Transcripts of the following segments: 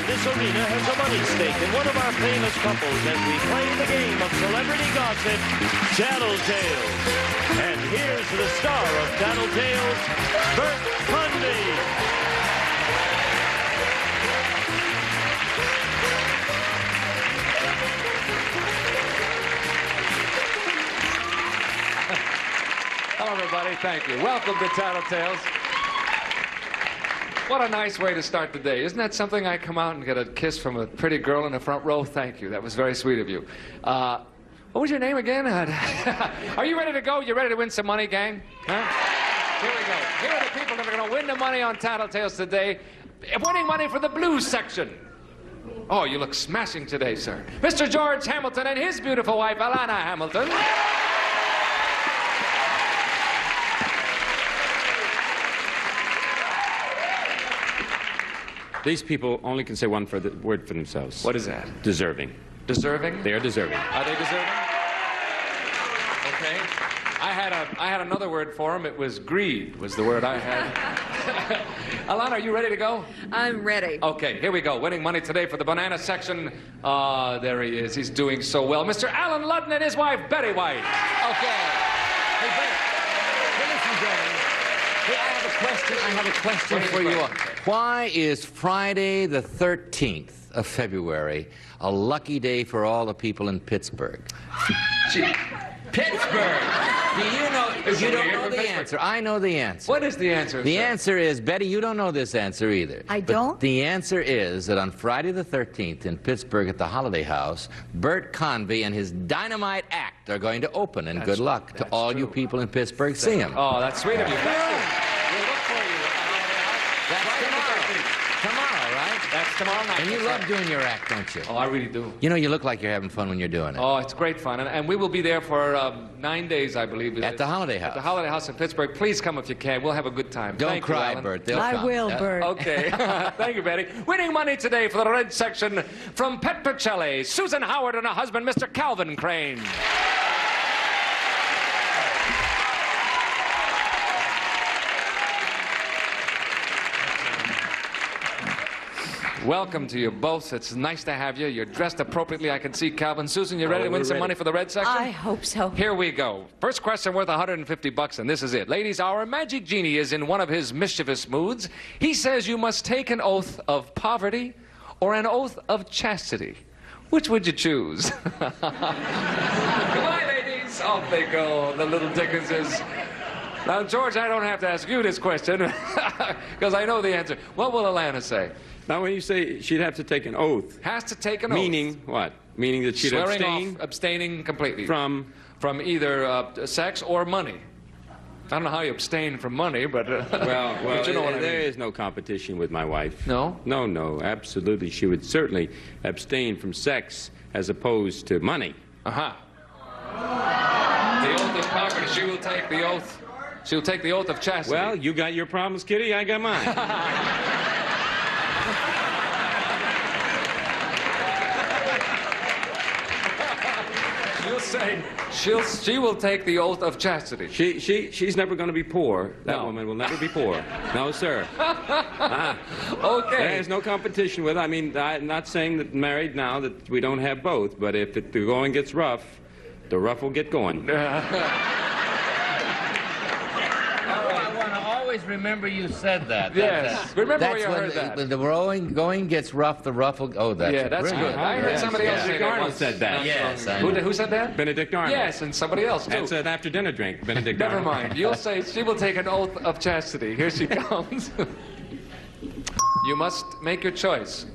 and this arena has a money stake in one of our famous couples as we play the game of celebrity gossip, Tattletales. And here's the star of Tattletales, Bert Convy. Hello, everybody. Thank you. Welcome to Tattletales. What a nice way to start the day. Isn't that something? I come out and get a kiss from a pretty girl in the front row? Thank you. That was very sweet of you. What was your name again? Are you ready to go? You ready to win some money, gang? Huh? Here we go. Here are the people that are going to win the money on Tattletales today. Winning money for the blues section. Oh, you look smashing today, sir. Mr. George Hamilton and his beautiful wife, Alana Hamilton. These people only can say one word for themselves. What is that? Deserving. Deserving? They are deserving. Are they deserving? Okay. I had another word for them. It was greed was the word I had. Alana, are you ready to go? I'm ready. Okay, here we go. Winning money today for the banana section. There he is. He's doing so well. Mr. Alan Ludden and his wife, Betty White. Okay. Hey, listen, Betty. Hey, I have a question for you all. Why is Friday the 13th of February a lucky day for all the people in Pittsburgh? Pittsburgh! Do you know? You don't know the answer. I know the answer. What is the answer, The sir? answer is, Betty, you don't know this answer either. I But don't? the answer is that on Friday the 13th in Pittsburgh at the Holiday House, Bert Convy and his dynamite act are going to open, and good luck to all you people in Pittsburgh. See him. Oh, that's sweet of you. Thank you. We'll look for you. That's tomorrow. Tomorrow, right? That's tomorrow night. And you That's love right. doing your act, don't you? Oh, I really do. You know, you look like you're having fun when you're doing it. Oh, it's great fun. And we will be there for 9 days, I believe. At the Holiday House. At the Holiday House in Pittsburgh. Please come if you can. We'll have a good time. Don't Thank you, cry, Alan. Bert. They'll I come. will, Bert. Okay. Thank you, Betty. Winning money today for the red section from Petrocelli, Susan Howard and her husband, Mr. Calvin Crane. Welcome to you both. It's nice to have you. You're dressed appropriately. I can see Calvin. Susan, you ready to win some money for the red section? I hope so. Here we go. First question worth $150, and this is it. Ladies, our magic genie is in one of his mischievous moods. He says you must take an oath of poverty or an oath of chastity. Which would you choose? Goodbye, ladies. Off they go, the little Dickenses. Now, George, I don't have to ask you this question, because I know the answer. What will Alana say? Now, when you say she'd have to take an oath, Has to take an oath. meaning what? Meaning that she'd Swearing abstain off, abstaining completely. from... From either sex or money. I don't know how you abstain from money, but... Well, but you know what I there mean. is no competition with my wife. No? No, absolutely. She would certainly abstain from sex as opposed to money. Uh-huh. The oath of poverty. She will take the oath. She'll take the oath of chastity. Well, you got your problems, Kitty. I got mine. She'll say she will take the oath of chastity. She's never going to be poor. That No. woman will never be poor. No, sir. Okay. There's no competition with it. I mean, I'm not saying that married now that we don't have both, but if the going gets rough, the rough will get going. I want to always remember you said that. Yes. Remember where That's you when heard that. when the going gets rough, the rough will... Oh, that's Yeah, that's brilliant. good. I heard somebody else say Benedict that Arnold once. said that. Yes, I know. Who said that? Benedict Arnold. Yes, and somebody else, too. That's an after-dinner drink, Benedict Never Arnold. mind. You'll say she will take an oath of chastity. Here she comes. You must make your choice.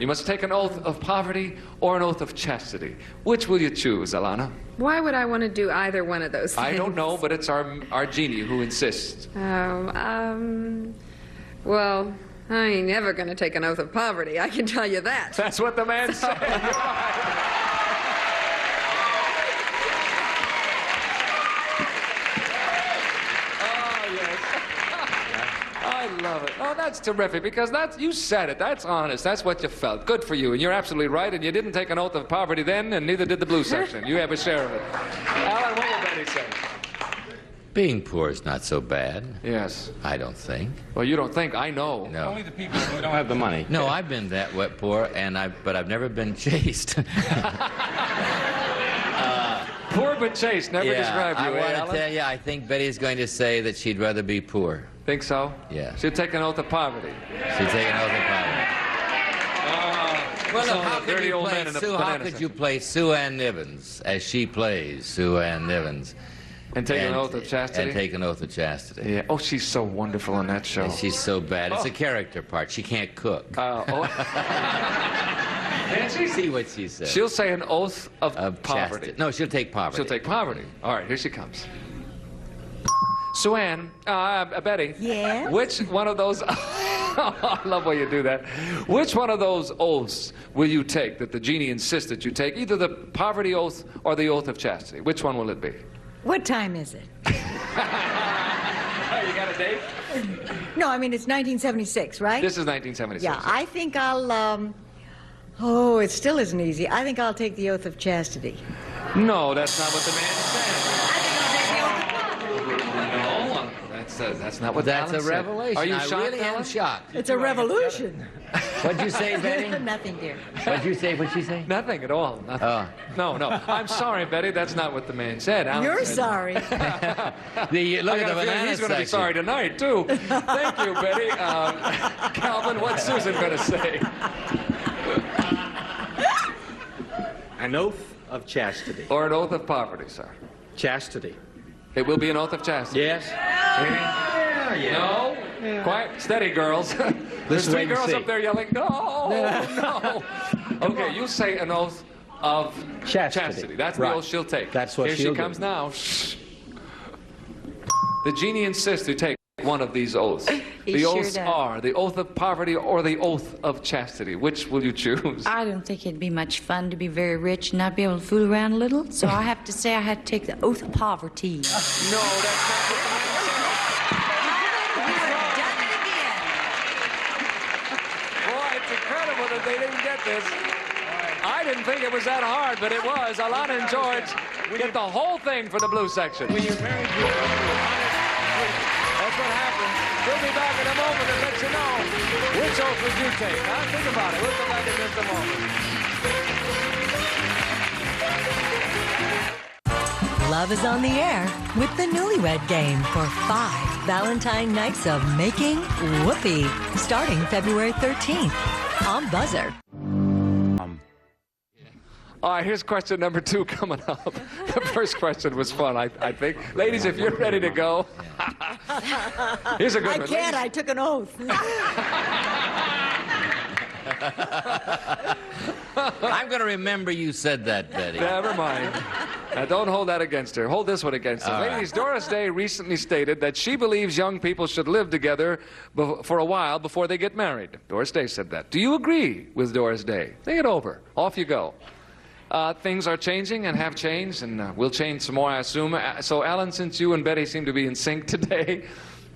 You must take an oath of poverty or an oath of chastity. Which will you choose, Alana? Why would I want to do either one of those things? I don't know, but it's our genie who insists. Well, I ain't never going to take an oath of poverty, I can tell you that. That's what the man said. I love it. Oh, that's terrific, because you said it. That's honest. That's what you felt. Good for you. And you're absolutely right, and you didn't take an oath of poverty then, and neither did the blue section. You have a share of it. Alan, what will Betty say? being poor is not so bad. Yes. I don't think. Well, you don't think. I know. No. Only the people who don't have the money. No, I've been that wet poor, but I've never been chased. Poor but chaste. Never described you, I want Alan? to tell you, I think Betty's going to say that she'd rather be poor. Think so? Yeah. She'd take an oath of poverty. She'd take an oath of poverty. Well, Some look, how of the dirty could you old play men in the Sue? How banana could section. you play Sue Ann Nivens as she plays Sue Ann Nivens? And take an oath of chastity? And take an oath of chastity. Yeah. Oh, she's so wonderful on that show. And she's so bad. It's a character part. She can't cook. Can't she? See what she says. She'll say an oath of poverty. Chastity. No, she'll take poverty. She'll take poverty. All right, here she comes. Sue Ann, Betty. Yes? Which one of those... I love when you do that. Which one of those oaths will you take that the genie insists that you take? Either the poverty oath or the oath of chastity. Which one will it be? What time is it? You got a date? No, I mean, it's 1976, right? This is 1976. Yeah, I think I'll, oh, it still isn't easy. I think I'll take the oath of chastity. No, that's not what the man said. I think I'll take the oath of poverty. No, that's not what That's Alan a said. revelation. Are you I shocked, really am Alan? shocked. It's a revolution. What'd you say, Betty? Nothing, dear. What'd you say? What'd she say? Nothing at all. Nothing. Oh. No. I'm sorry, Betty. That's not what the man said. Alan You're said- sorry. Look I at got the a feeling banana he's going to be section. sorry tonight, too. Thank you, Betty. Calvin, what's Susan going to say? An oath of chastity. Or an oath of poverty, sir. Chastity. It will be an oath of chastity. Yes? No? Quiet, steady, girls. There's Listen, three wait and girls see. up there yelling, no, no. Okay, you say an oath of Chastity. That's the Right. oath she'll take. That's what Here she'll she do. comes now. Shh. The genie insists you take one of these oaths. The sure oaths does. are the oath of poverty or the oath of chastity. Which will you choose? I don't think it'd be much fun to be very rich and not be able to fool around a little, so I have to say I had to take the oath of poverty. No, that's not what the man Boy, it's incredible that they didn't get this. I didn't think it was that hard, but it was. Alana and George get the whole thing for the blue section. When you're married, That's what happened. We'll be back in a moment and let you know which oath would you take. Huh? Think about it. We'll come back in just a moment. Love is on the air with the Newlywed Game for 5 Valentine nights of making whoopee, starting February 13th on Buzzer. All right, here's question number 2 coming up. The first question was fun, I think. Ladies, if you're ready to go, here's a good I one. can't. I took an oath. I'm going to remember you said that, Betty. Never mind. Now, don't hold that against her. Hold this one against her. All right. Ladies, Doris Day recently stated that she believes young people should live together for a while before they get married. Doris Day said that. Do you agree with Doris Day? Think it over. Off you go. Things are changing and have changed, and will change some more, I assume. So, Alan, since you and Betty seem to be in sync today,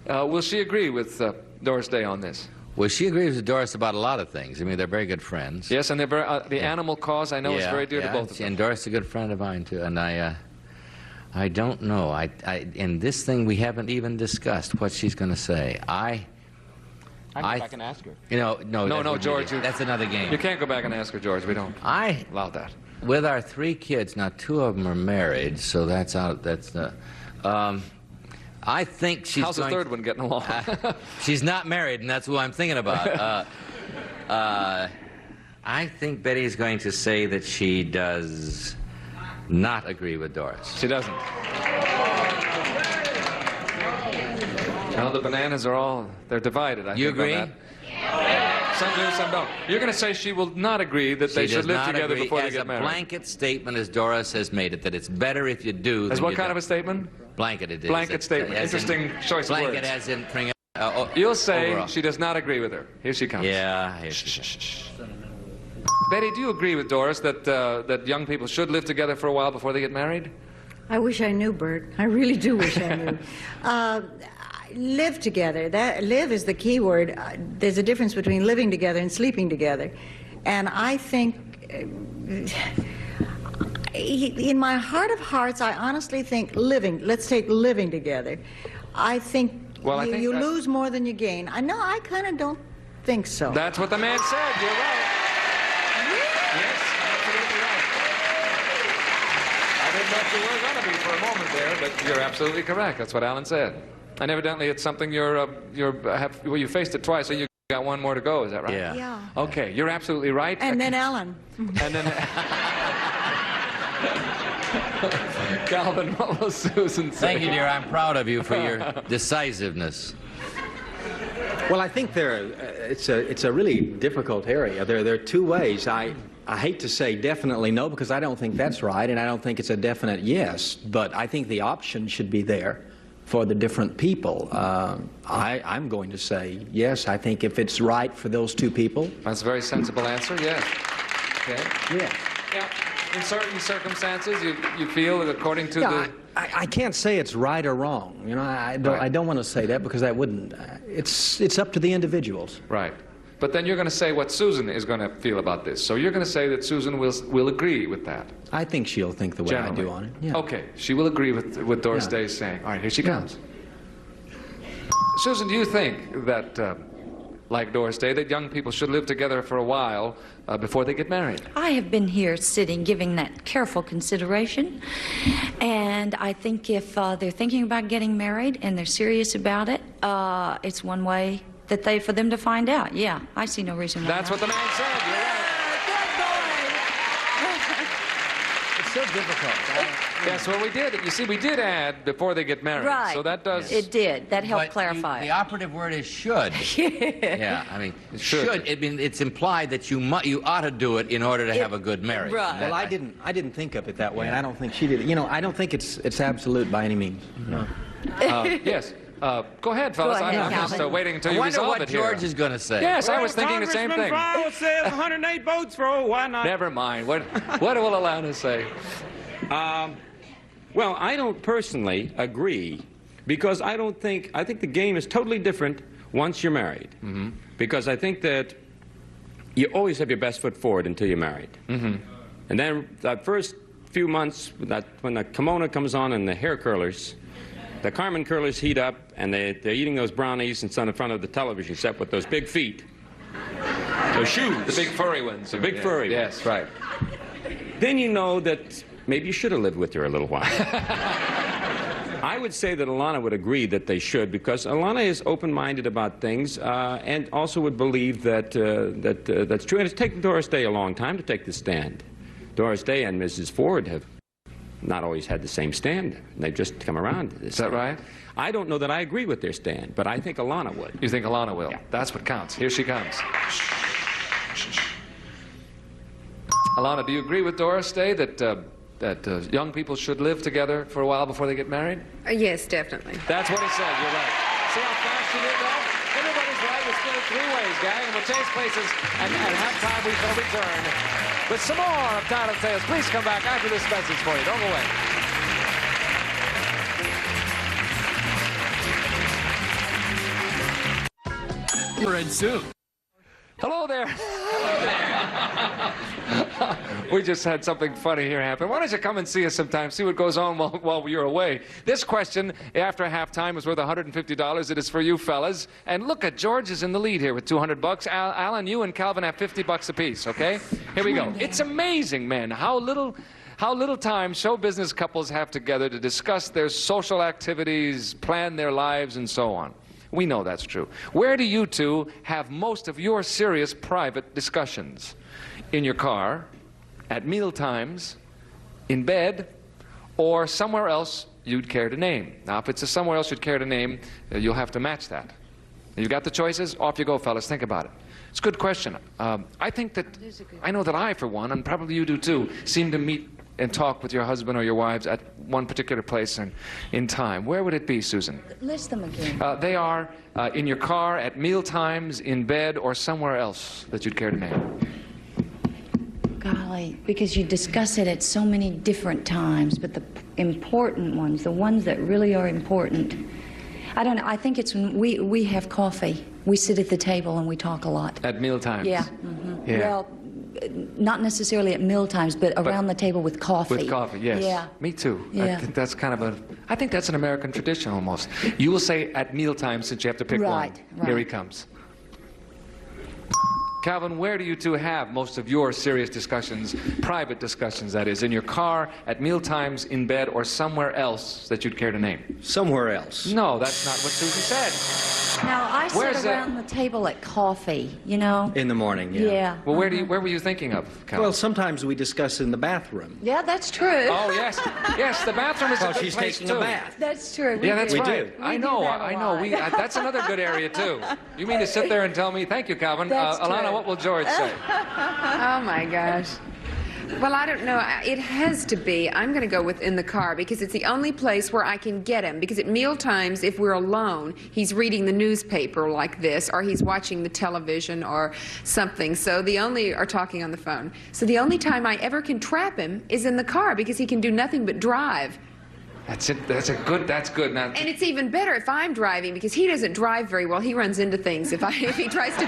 will she agree with Doris Day on this? Well, she agrees with Doris about a lot of things. I mean, they're very good friends. Yes, and they're very, the animal cause, I know, is very dear to both of them. And Doris is a good friend of mine, too. And I don't know. In this thing, we haven't even discussed what she's going to say. I can go back and ask her. You know, no, No, George, that's another game. You can't go back and ask her, George. We don't I allow that. With our 3 kids, now 2 of them are married, so that's out. That's I think she's How's the going third one getting along? She's not married, and that's who I'm thinking about. I think Betty's going to say that she does not agree with Doris. She doesn't. Now the bananas are all, they're divided, I You think, on agree? that. Some do, some don't. You're going to say she will not agree that they She should does live not together agree before they as get a married. blanket statement, as Doris has made it, that it's better if you do As than what you kind of don't. a statement? Blanket it is. Blanket statement. As in- Interesting choice of blanket words. as in You'll say overall. she does not agree with her. Here she comes. Yeah, here she comes. Betty, do you agree with Doris that that young people should live together for a while before they get married? I wish I knew, Bert. I really do wish I knew. Live together. Live is the key word. There's a difference between living together and sleeping together. And I think in my heart of hearts, I honestly think let's take living together. I think you lose more than you gain. I kind of don't think so. That's what the man said. You're right. Yes, absolutely right. I didn't know if you were going to be for a moment there, but you're absolutely correct. That's what Alan said. And evidently it's something you faced it twice, so you got one more to go. Is that right? Yeah. Okay, you're absolutely right. And then Alan. And then Calvin, what will Susan say? Thank you, dear. I'm proud of you for your decisiveness. Well, I think it's a really difficult area. There are two ways. I hate to say definitely no, because I don't think that's right, and I don't think it's a definite yes, but I think the option should be there for the different people. I'm going to say yes. I think if it's right for those two people. That's a very sensible answer, yes. Okay. Yeah. Yeah. In certain circumstances, you feel that according to the... I can't say it's right or wrong. You know, I don't want to say that, because that wouldn't... It's up to the individuals. Right. But then you're going to say what Susan is going to feel about this. So you're going to say that Susan will agree with that. I think she'll think the way I do on it. Yeah. Okay. She will agree with Doris Day's saying. All right, here she comes. Susan, do you think that, like Doris Day, that young people should live together for a while before they get married? I have been here sitting, giving that careful consideration. And I think if they're thinking about getting married and they're serious about it, it's one way for them to find out. Yeah, I see no reason why. That's what the man said. You're right. It's so difficult. Yes, well, we did. You see, we did add before they get married. Right. So that does... It did. That helped clarify it. The operative word is should. Yeah, I mean, should. It's implied that you ought to do it in order to have a good marriage. Right. Well, I didn't think of it that way, and I don't think she did. You know, I don't think it's absolute by any means. No. Yes. Go ahead, fellas. I'm just waiting until you resolve it here. I wonder what George is going to say. Yes, I was thinking the same thing. Congressman Frau says 108 votes for, why not? Never mind. What will Alana say? Well, I don't personally agree, because I think the game is totally different once you're married. Mm-hmm. Because I think that you always have your best foot forward until you're married. Mm-hmm. And then that first few months, when the kimono comes on and the hair curlers, the Carmen curlers heat up, and they're eating those brownies in front of the television set with those big feet. Those shoes. The big furry ones. The big furry ones. Yes, right. Then you know that maybe you should have lived with her a little while. I would say that Alana would agree that they should, because Alana is open-minded about things and also would believe that that's true. And it's taken Doris Day a long time to take this stand. Doris Day and Mrs. Ford have not always had the same stand. They've just come around to this. Is that right? I don't know that I agree with their stand, but I think Alana would. You think Alana will? Yeah. That's what counts. Here she comes. Alana, do you agree with Doris Day that young people should live together for a while before they get married? Yes, definitely. That's what he said. You're right. See how fast you did that? Everybody's right. We're still 3 ways, gang, and we'll change places. And at halftime, we shall return with some more of Tattletales. Please come back after this message for you. Don't go away. Red suit. Hello there. We just had something funny here happen. Why don't you come and see us sometime, see what goes on while you're away. This question, after halftime, is worth $150. It is for you fellas. And look at George is in the lead here with $200. Alan, you and Calvin have 50 bucks apiece, okay? Here we go. It's amazing, man, how little time show business couples have together to discuss their social activities, plan their lives, and so on. We know that's true. Where do you two have most of your serious private discussions? In your car, at meal times, in bed, or somewhere else you'd care to name? Now, if it's somewhere else you'd care to name, you'll have to match that. You got the choices? Off you go, fellas. Think about it. It's a good question. I think that, I know that I, for one, and probably you do too, seem to meet and talk with your husband or your wives at one particular place and in time. Where would it be, Susan? List them again. They are in your car, at meal times, in bed, or somewhere else that you'd care to name. Golly, because you discuss it at so many different times, but the important ones, the ones that really are important, I don't know, I think it's when we have coffee. We sit at the table and we talk a lot. At meal times? Yeah. Mm-hmm. Yeah. Well, not necessarily at meal times, but around the table with coffee. With coffee, yes. Yeah. Me too. Yeah. I think that's kind of I think that's an American tradition almost. You will say at meal times since you have to pick one. Right. Here he comes. Calvin, where do you two have most of your serious discussions, private discussions, that is, in your car, at meal times, in bed, or somewhere else that you'd care to name? Somewhere else. No, that's not what Susan said. Now, I Where's sit that? around the table at coffee, you know. In the morning, yeah. Yeah. Well, where were you thinking of, Calvin? Well, sometimes we discuss in the bathroom. Yeah, that's true. Oh, yes. Yes, the bathroom is a While good she's place, taking too. a bath. That's true. Yeah, that's We right. do. I We do know, that a I know. lot. That's another good area, too. You mean to sit there and tell me, thank you, Calvin. That's Alana, true. what will George say? Oh, my gosh. Well, I don't know. It has to be. I'm going to go with in the car because it's the only place where I can get him. Because at meal times, if we're alone, he's reading the newspaper like this, or he's watching the television or something. So or talking on the phone. So the only time I ever can trap him is in the car because he can do nothing but drive. That's it. That's good. Now, And it's even better if I'm driving because he doesn't drive very well. He runs into things if he tries to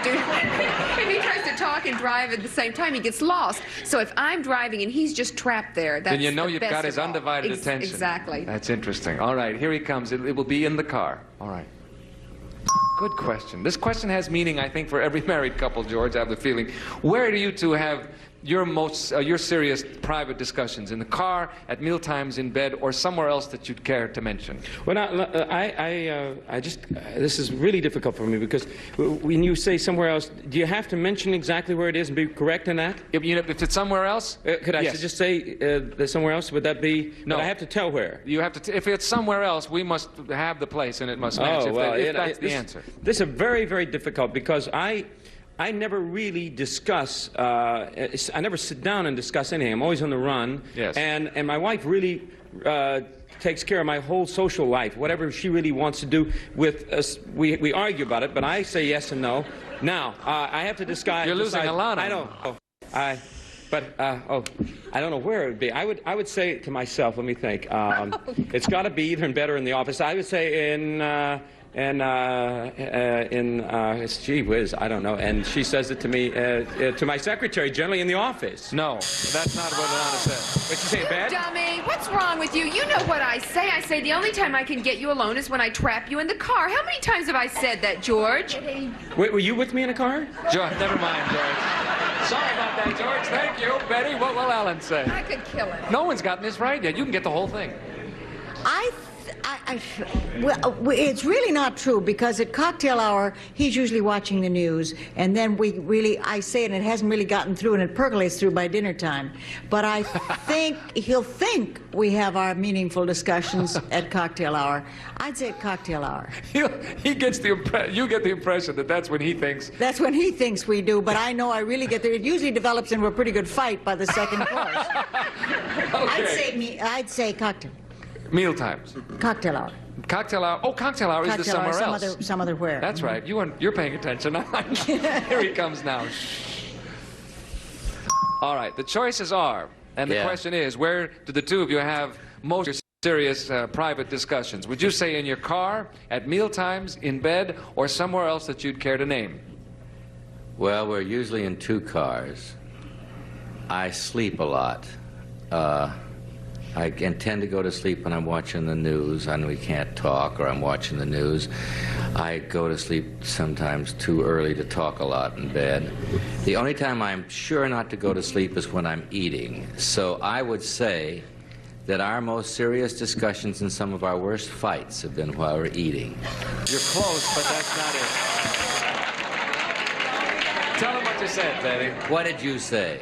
talk and drive at the same time. He gets lost. So if I'm driving and he's just trapped there, that's then you know the you've best got his of all. undivided attention. Exactly. That's interesting. All right, here he comes. It will be in the car. All right. Good question. This question has meaning, I think, for every married couple, George, I have the feeling. Where do you two have your serious private discussions? In the car, at meal times, in bed, or somewhere else that you'd care to mention? Well, this is really difficult for me because when you say somewhere else, do you have to mention exactly where it is and be correct in that? If it's somewhere else? Could I yes. just say there's somewhere else? Would that be? No. But I have to tell where. You have to. If it's somewhere else, we must have the place, and it must match. If that's the answer. This is very, very difficult because I never really discuss, I never sit down and discuss anything. I'm always on the run. Yes. And my wife really takes care of my whole social life. Whatever she really wants to do with us, we argue about it, but I say yes and no. Now, I have to decide. You're losing a lot. I don't. I don't know where it would be. I would say to myself, let me think. It's got to be either in bed or in the office. I would say gee whiz, I don't know. And she says it to me, to my secretary, generally in the office. No, that's not what Alana said. What you say, in bed? Dummy, what's wrong with you? You know what I say. I say the only time I can get you alone is when I trap you in the car. How many times have I said that, George? Wait, were you with me in a car? George, never mind, George. Sorry about that, George. Thank you. Betty, what will Alan say? I could kill him. No one's gotten this right yet. You can get the whole thing. Well, it's really not true because at cocktail hour, he's usually watching the news, and then I say it, and it hasn't really gotten through, and it percolates through by dinner time. But I think he'll think we have our meaningful discussions at cocktail hour. I'd say at cocktail hour. You get the impression that that's when he thinks. That's when he thinks we do, but I know I really get there. It usually develops into a pretty good fight by the second course. Okay. I'd say cocktail. Meal times. Cocktail hour. Cocktail hour. Oh, cocktail hour is the somewhere else. Some other where. That's right. You're paying attention. Here he comes now. All right. The choices are, and the question is, where do the two of you have most serious private discussions? Would you say in your car, at meal times, in bed, or somewhere else that you'd care to name? Well, we're usually in two cars. I sleep a lot. I intend to go to sleep when I'm watching the news and we can't talk, or I'm watching the news. I go to sleep sometimes too early to talk a lot in bed. The only time I'm sure not to go to sleep is when I'm eating. So I would say that our most serious discussions and some of our worst fights have been while we're eating. You're close, but that's not it. Tell them what you said, Betty. What did you say?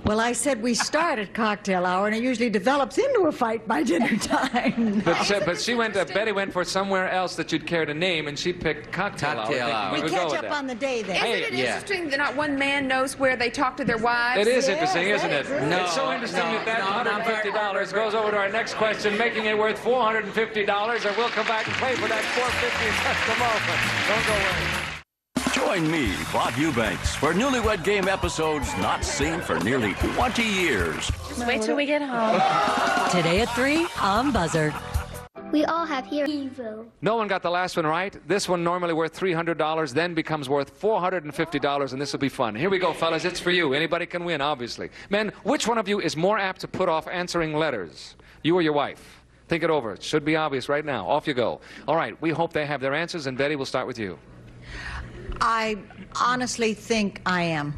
Well, I said we start at cocktail hour, and it usually develops into a fight by dinner time. But Betty went for somewhere else that you'd care to name, and she picked cocktail hour. We catch up on the day then. Isn't it interesting that not one man knows where they talk to their wives? It is interesting, isn't it? No, it's so interesting that $150 goes over to our next question, making it worth $450, and we'll come back and play for that $450 in just a moment. Don't go away. Join me, Bob Eubanks, for Newlywed Game episodes not seen for nearly 20 years. Just wait till we get home. Today at 3 on Buzzer. We all have heroes. No one got the last one right. This one normally worth $300, then becomes worth $450, and this will be fun. Here we go, fellas. It's for you. Anybody can win, obviously. Men, which one of you is more apt to put off answering letters? You or your wife? Think it over. It should be obvious right now. Off you go. All right. We hope they have their answers, and Betty, we'll start with you. I honestly think I am.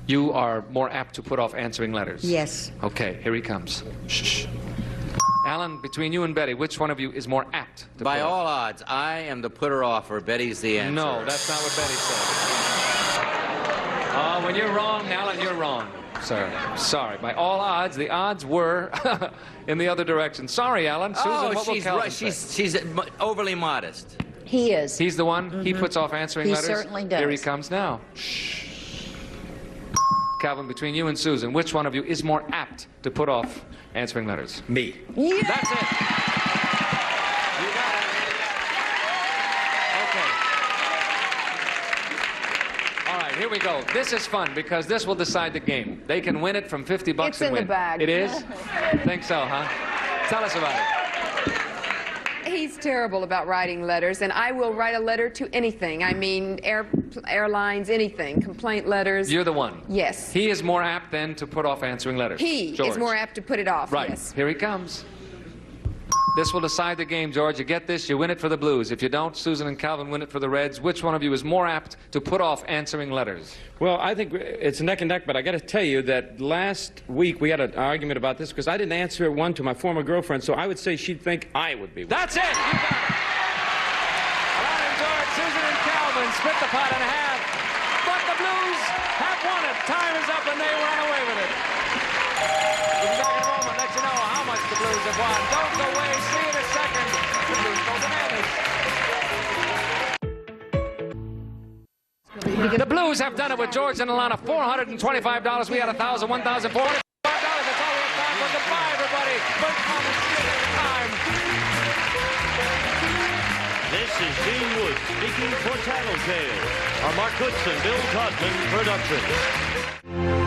You are more apt to put off answering letters? Yes. Okay, here he comes. Shh. Alan, between you and Betty, which one of you is more apt to By put all off? odds, I am the putter offer. Betty's the answer. No, that's not what Betty said. Oh, when you're wrong, Alan, you're wrong, sir. Sorry. By all odds, the odds were in the other direction. Sorry, Alan. Susan, what will she's Calvin right. say? She's overly modest. He is. He's the one? He puts off answering He letters? certainly does. Here he comes now. Shh. Calvin, between you and Susan, which one of you is more apt to put off answering letters? Me. Yeah. That's it. You got it. Okay. All right, here we go. This is fun because this will decide the game. They can win it from 50 bucks It's and in win. the bag. It is? Think so, huh? Tell us about it. He's terrible about writing letters, and I will write a letter to anything. I mean, airlines, anything, complaint letters. You're the one. Yes. He is more apt then to put off answering letters. He George. is more apt to put it off. Right. Yes. Here he comes. This will decide the game, George. You get this, you win it for the Blues. If you don't, Susan and Calvin win it for the Reds. Which one of you is more apt to put off answering letters? Well, I think it's neck and neck, but I got to tell you that last week we had an argument about this because I didn't answer one to my former girlfriend, so I would say she'd think I would be one. That's it! You got it! Alan and George, Susan and Calvin split the pot in half, but the Blues have won it. Time is up and they run away with it. We'll be back in a moment, let you know how much the Blues have won. Don't go away, see you in a second. The Blues go bananas. The Blues have done it with George and Alana. $425. We had $1,000, $1,400. That's all we have time for. Goodbye, everybody. Good comments. See you next time. This is Dean Wood speaking for Tattletales, a Mark Goodson, Bill Codman production.